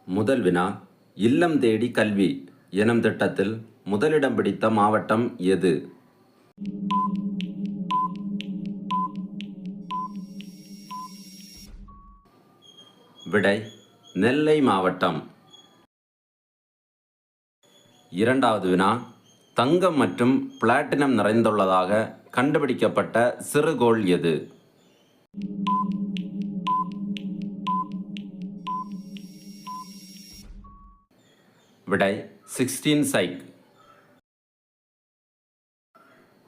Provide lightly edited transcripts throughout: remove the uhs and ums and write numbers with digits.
முதல் வினா, இல்லம் தேடி கல்வி எனும் திட்டத்தில் முதலிடம் பிடித்த மாவட்டம் எது? விடை, நெல்லை மாவட்டம். இரண்டாவது வினா, தங்கம் மற்றும் பிளாட்டினம் நிறைந்துள்ளதாக கண்டுபிடிக்கப்பட்ட சிறுகோள் எது? விடை, 16 சைக்.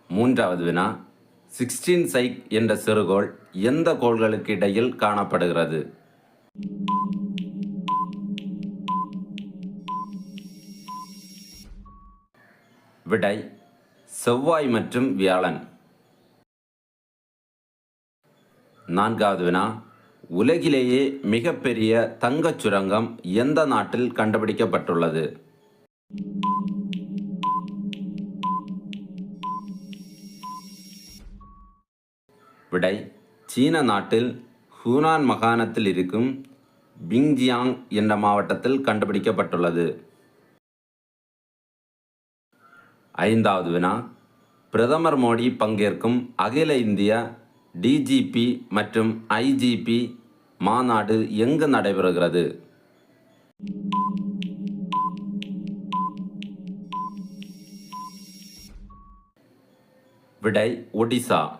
மூன்றாவது வினா, 16 சைக் என்ற சிறுகோள் எந்த கோள்களுக்கு இடையில் காணப்படுகிறது? விடை, செவ்வாய் மற்றும் வியாழன். நான்காவது வினா, உலகிலேயே மிகப்பெரிய தங்கச் சுரங்கம் எந்த நாட்டில் கண்டுபிடிக்கப்பட்டுள்ளது? விடை, சீன நாட்டில் ஹூனான் மாகாணத்தில் இருக்கும் பிங்ஜியாங் என்ற மாவட்டத்தில் கண்டுபிடிக்கப்பட்டுள்ளது. ஐந்தாவது வினா, பிரதமர் மோடி பங்கேற்கும் அகில இந்திய டிஜிபி மற்றும் ஐஜிபி மாநாடு எங்கு நடைபெறுகிறது? விடை, ஒடிசா.